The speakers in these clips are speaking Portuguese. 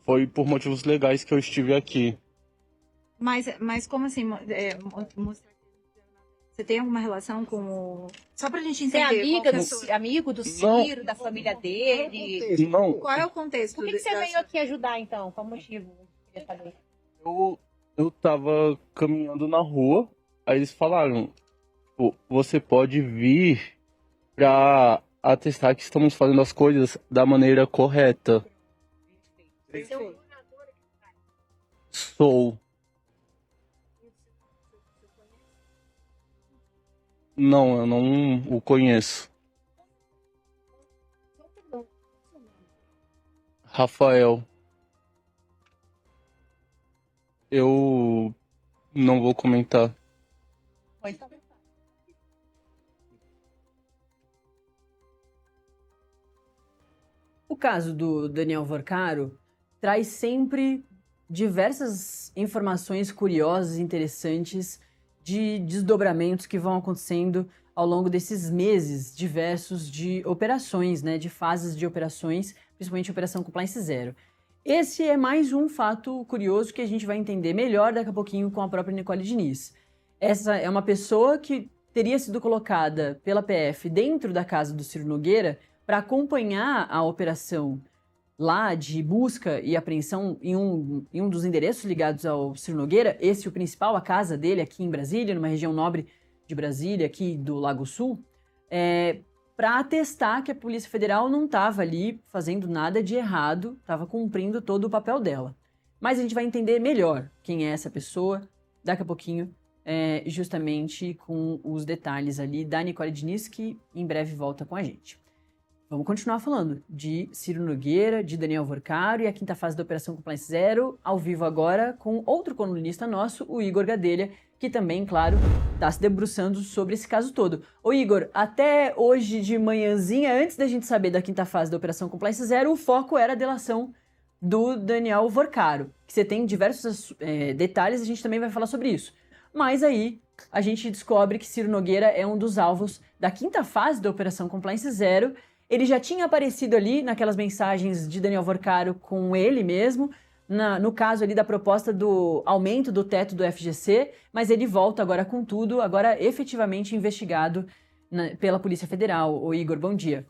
Foi por motivos legais que eu estive aqui. Mas como assim? Você tem alguma relação com o... Só pra gente Você é entender. amigo do Ciro, da família dele? Não, Qual é o contexto? Por que você veio aqui ajudar, então? Qual o motivo? Eu queria saber. eu tava caminhando na rua, aí eles falaram, "Pô, você pode vir pra atestar que estamos fazendo as coisas da maneira correta." Seu... Sou. Não, eu não o conheço. Rafael. Eu não vou comentar. O caso do Daniel Vorcaro traz sempre diversas informações curiosas e interessantes de desdobramentos que vão acontecendo ao longo desses meses diversos de operações, né, de fases de operações, principalmente Operação Compliance Zero. Esse é mais um fato curioso que a gente vai entender melhor daqui a pouquinho com a própria Nicole Diniz. Essa é uma pessoa que teria sido colocada pela PF dentro da casa do Ciro Nogueira para acompanhar a operação lá de busca e apreensão em um dos endereços ligados ao Ciro Nogueira, esse o principal, a casa dele aqui em Brasília, numa região nobre de Brasília, aqui do Lago Sul, para atestar que a Polícia Federal não estava ali fazendo nada de errado, estava cumprindo todo o papel dela. Mas a gente vai entender melhor quem é essa pessoa daqui a pouquinho, justamente com os detalhes ali da Nicole Diniz, que em breve volta com a gente. Vamos continuar falando de Ciro Nogueira, de Daniel Vorcaro e a quinta fase da Operação Compliance Zero, ao vivo agora com outro colunista nosso, o Igor Gadelha, que também, claro, está se debruçando sobre esse caso todo. Ô Igor, até hoje de manhãzinha, antes da gente saber da quinta fase da Operação Compliance Zero, o foco era a delação do Daniel Vorcaro, que você tem diversos detalhes, a gente também vai falar sobre isso. Mas aí a gente descobre que Ciro Nogueira é um dos alvos da quinta fase da Operação Compliance Zero. Ele já tinha aparecido ali naquelas mensagens de Daniel Vorcaro com ele mesmo, no caso ali da proposta do aumento do teto do FGC, mas ele volta agora com tudo, agora efetivamente investigado pela Polícia Federal. Ô Igor, bom dia.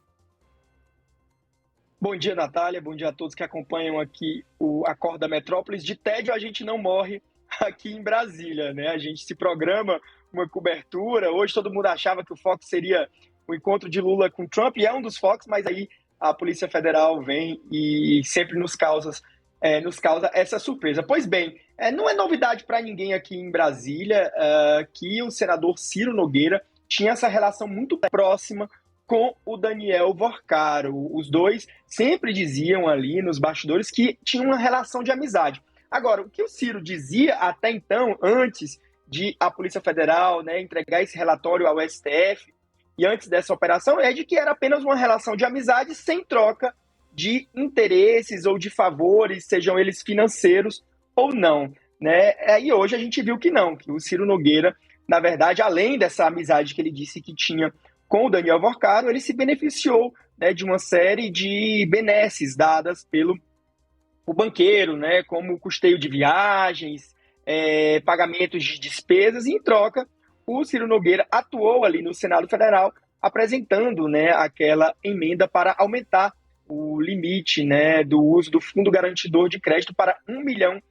Bom dia, Natália. Bom dia a todos que acompanham aqui o Acorda Metrópolis. De tédio a gente não morre aqui em Brasília, né? A gente se programa uma cobertura. Hoje todo mundo achava que o foco seria o encontro de Lula com Trump, e é um dos focos, mas aí a Polícia Federal vem e sempre nos causa essa surpresa. Pois bem, não é novidade para ninguém aqui em Brasília que o senador Ciro Nogueira tinha essa relação muito próxima com o Daniel Vorcaro. Os dois sempre diziam ali nos bastidores que tinham uma relação de amizade. Agora, o que o Ciro dizia até então, antes de a Polícia Federal, né, entregar esse relatório ao STF, e antes dessa operação, é de que era apenas uma relação de amizade sem troca de interesses ou de favores, sejam eles financeiros ou não, né? E hoje a gente viu que não, que o Ciro Nogueira, na verdade, além dessa amizade que ele disse que tinha com o Daniel Vorcaro, ele se beneficiou, né, de uma série de benesses dadas pelo o banqueiro, né, como custeio de viagens, pagamentos de despesas, e em troca o Ciro Nogueira atuou ali no Senado Federal apresentando, né, aquela emenda para aumentar o limite, né, do uso do Fundo Garantidor de Crédito para R$1 milhão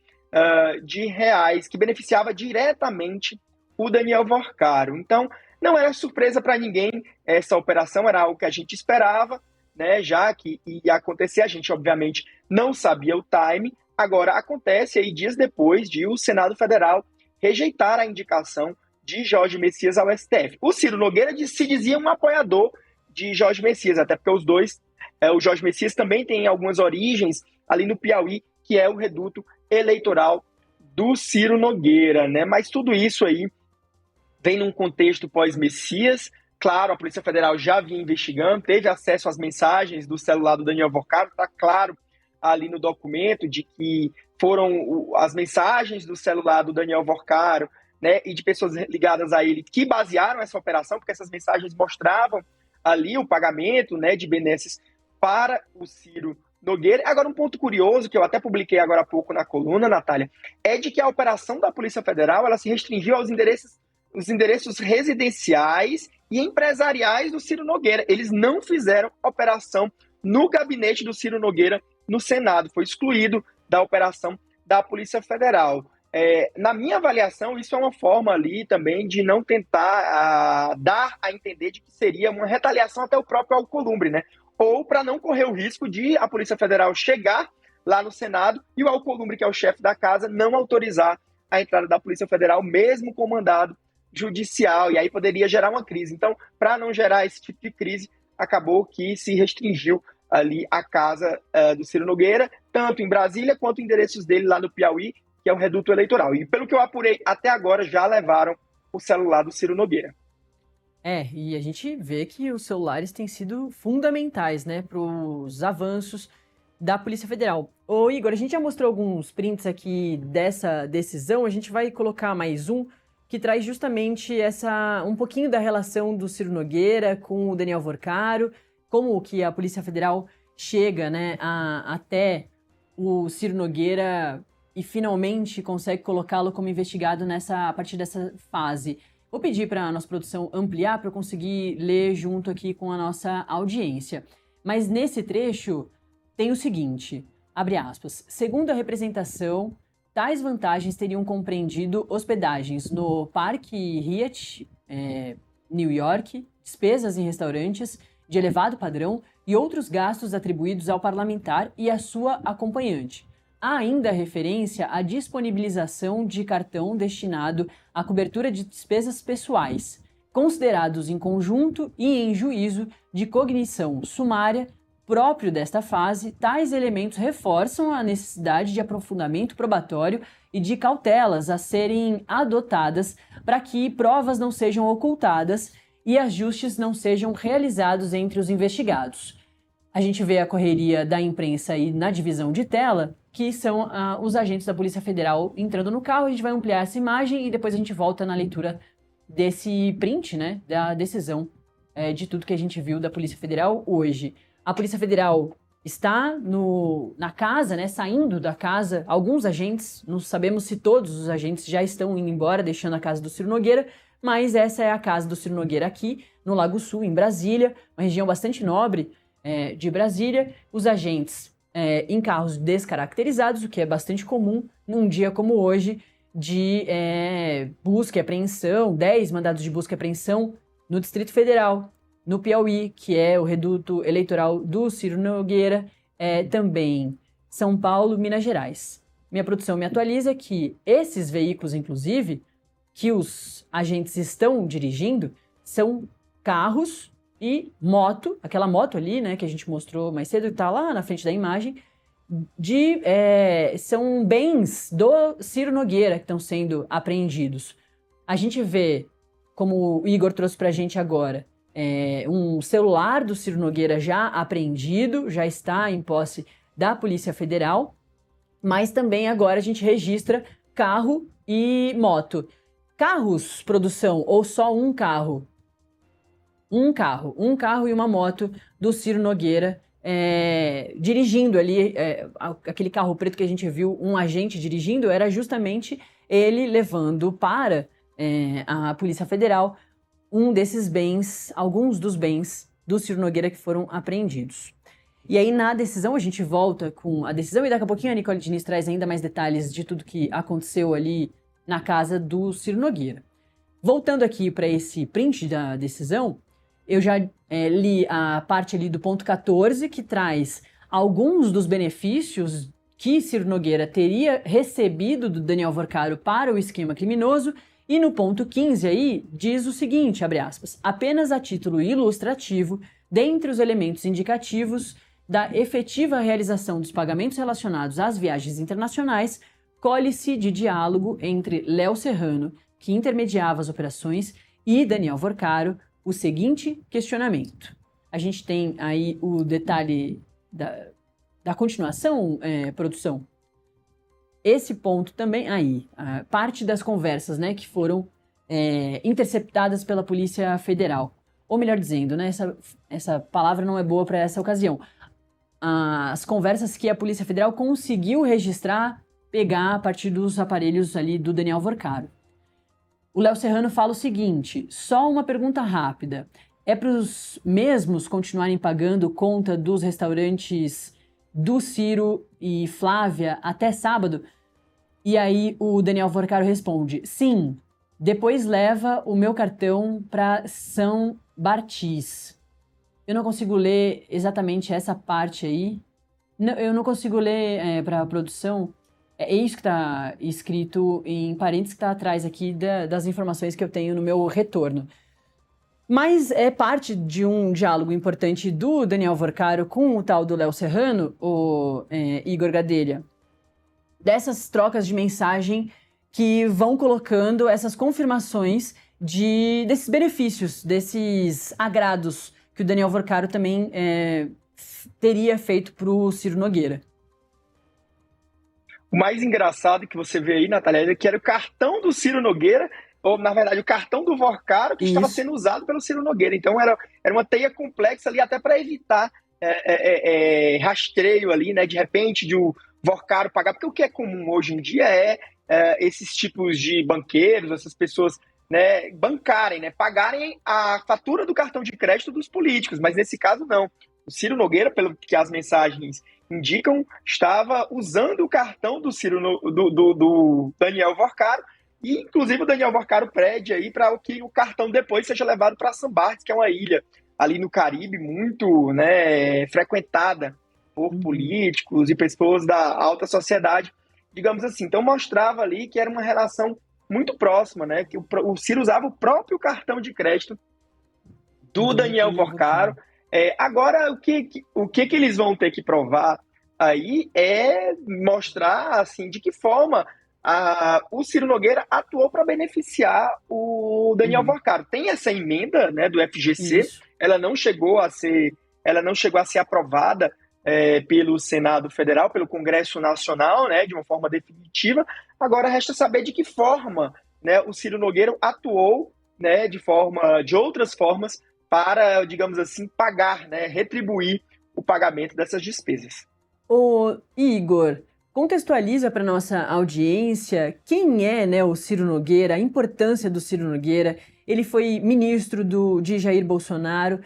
de reais, que beneficiava diretamente o Daniel Vorcaro. Então, não era surpresa para ninguém essa operação, era algo que a gente esperava, né, já que ia acontecer, a gente obviamente não sabia o time. Agora acontece aí dias depois de o Senado Federal rejeitar a indicação de Jorge Messias ao STF. O Ciro Nogueira se dizia um apoiador de Jorge Messias, até porque os dois, o Jorge Messias também tem algumas origens ali no Piauí, que é o reduto eleitoral do Ciro Nogueira, né? Mas tudo isso aí vem num contexto pós-Messias. Claro, a Polícia Federal já vinha investigando, teve acesso às mensagens do celular do Daniel Vorcaro, está claro ali no documento de que foram as mensagens do celular do Daniel Vorcaro, né, e de pessoas ligadas a ele que basearam essa operação, porque essas mensagens mostravam ali o pagamento, né, de benesses para o Ciro Nogueira. Agora, um ponto curioso, que eu até publiquei agora há pouco na coluna, Natália, é de que a operação da Polícia Federal ela se restringiu aos endereços residenciais e empresariais do Ciro Nogueira. Eles não fizeram operação no gabinete do Ciro Nogueira no Senado. Foi excluído da operação da Polícia Federal. Na minha avaliação, isso é uma forma ali também de não tentar dar a entender de que seria uma retaliação até o próprio Alcolumbre, né? Ou para não correr o risco de a Polícia Federal chegar lá no Senado e o Alcolumbre, que é o chefe da casa, não autorizar a entrada da Polícia Federal, mesmo com mandado judicial, e aí poderia gerar uma crise. Então, para não gerar esse tipo de crise, acabou que se restringiu ali a casa do Ciro Nogueira, tanto em Brasília quanto endereços dele lá no Piauí, que é um reduto eleitoral. E pelo que eu apurei até agora, já levaram o celular do Ciro Nogueira. E a gente vê que os celulares têm sido fundamentais, né, para os avanços da Polícia Federal. Ô Igor, a gente já mostrou alguns prints aqui dessa decisão, a gente vai colocar mais um que traz justamente um pouquinho da relação do Ciro Nogueira com o Daniel Worcaro, como que a Polícia Federal chega, né, até o Ciro Nogueira e finalmente consegue colocá-lo como investigado a partir dessa fase. Vou pedir para a nossa produção ampliar para eu conseguir ler junto aqui com a nossa audiência. Mas nesse trecho tem o seguinte, abre aspas, segundo a representação, tais vantagens teriam compreendido hospedagens no Parque Hyatt, New York, despesas em restaurantes de elevado padrão e outros gastos atribuídos ao parlamentar e à sua acompanhante. Há ainda referência à disponibilização de cartão destinado à cobertura de despesas pessoais, considerados em conjunto e em juízo de cognição sumária próprio desta fase. Tais elementos reforçam a necessidade de aprofundamento probatório e de cautelas a serem adotadas para que provas não sejam ocultadas e ajustes não sejam realizados entre os investigados. A gente vê a correria da imprensa aí na divisão de tela, que são os agentes da Polícia Federal entrando no carro. A gente vai ampliar essa imagem e depois a gente volta na leitura desse print, né, da decisão de tudo que a gente viu da Polícia Federal hoje. A Polícia Federal está na casa, né, saindo da casa. Alguns agentes, não sabemos se todos os agentes já estão indo embora, deixando a casa do Ciro Nogueira, mas essa é a casa do Ciro Nogueira aqui, no Lago Sul, em Brasília, uma região bastante nobre de Brasília. Os agentes em carros descaracterizados, o que é bastante comum num dia como hoje, de busca e apreensão, 10 mandados de busca e apreensão no Distrito Federal, no Piauí, que é o reduto eleitoral do Ciro Nogueira, também São Paulo, Minas Gerais. Minha produção me atualiza que esses veículos, inclusive, que os agentes estão dirigindo, são carros e moto, aquela moto ali, né, que a gente mostrou mais cedo, que está lá na frente da imagem, são bens do Ciro Nogueira que estão sendo apreendidos. A gente vê, como o Igor trouxe para a gente agora, um celular do Ciro Nogueira já apreendido, já está em posse da Polícia Federal, mas também agora a gente registra carro e moto. Carros, produção, ou só um carro? Um carro e uma moto do Ciro Nogueira dirigindo ali, aquele carro preto que a gente viu, um agente dirigindo, era justamente ele levando para a Polícia Federal desses bens, alguns dos bens do Ciro Nogueira que foram apreendidos. E aí na decisão a gente volta com a decisão e daqui a pouquinho a Nicole Diniz traz ainda mais detalhes de tudo que aconteceu ali na casa do Ciro Nogueira. Voltando aqui para esse print da decisão, eu já li a parte ali do ponto 14, que traz alguns dos benefícios que Ciro Nogueira teria recebido do Daniel Worcaro para o esquema criminoso, e no ponto 15 aí diz o seguinte, abre aspas, apenas a título ilustrativo, dentre os elementos indicativos da efetiva realização dos pagamentos relacionados às viagens internacionais, colhe-se de diálogo entre Léo Serrano, que intermediava as operações, e Daniel Worcaro, o seguinte questionamento. A gente tem aí o detalhe da continuação, produção. Esse ponto também, parte das conversas, né, que foram interceptadas pela Polícia Federal. Ou melhor dizendo, né, essa palavra não é boa para essa ocasião. as conversas que a Polícia Federal conseguiu registrar, pegar a partir dos aparelhos ali do Daniel Vorcaro. O Léo Serrano fala o seguinte: só uma pergunta rápida. É para os mesmos continuarem pagando conta dos restaurantes do Ciro e Flávia até sábado? E aí o Daniel Vorcaro responde: sim, depois leva o meu cartão para São Bartis. Eu não consigo ler exatamente essa parte aí. Não, eu não consigo ler para a produção. É isso que está escrito em parênteses que está atrás aqui das informações que eu tenho no meu retorno. Mas é parte de um diálogo importante do Daniel Vorcaro com o tal do Léo Serrano, o Igor Gadelha. Dessas trocas de mensagem que vão colocando essas confirmações desses benefícios, desses agrados que o Daniel Vorcaro também teria feito para o Ciro Nogueira. O mais engraçado que você vê aí, Natália, é que era o cartão do Ciro Nogueira, ou na verdade o cartão do Vorcaro que estava sendo usado pelo Ciro Nogueira. Então era uma teia complexa ali, até para evitar rastreio ali, né? De repente, de o Vorcaro pagar, porque o que é comum hoje em dia é esses tipos de banqueiros, essas pessoas, né, bancarem, né, pagarem a fatura do cartão de crédito dos políticos, mas nesse caso não. O Ciro Nogueira, pelo que as mensagens indicam, estava usando o cartão do do Daniel Vorcaro, e inclusive o Daniel Vorcaro pede aí para que o cartão depois seja levado para São Bartis, que é uma ilha ali no Caribe muito, né, frequentada por políticos e pessoas da alta sociedade, digamos assim. Então mostrava ali que era uma relação muito próxima, né, que o Ciro usava o próprio cartão de crédito do Daniel Vorcaro. Agora, o que eles vão ter que provar aí é mostrar assim, de que forma o Ciro Nogueira atuou para beneficiar o Daniel Vorcaro. Tem essa emenda, né, do FGC, ela não chegou a ser aprovada pelo Senado Federal, pelo Congresso Nacional, né, de uma forma definitiva. Agora resta saber de que forma, né, o Ciro Nogueira atuou, né, de outras formas para, digamos assim, pagar, né, retribuir o pagamento dessas despesas. Ô, Igor, contextualiza para nossa audiência quem é, né, o Ciro Nogueira, a importância do Ciro Nogueira. Ele foi ministro de Jair Bolsonaro,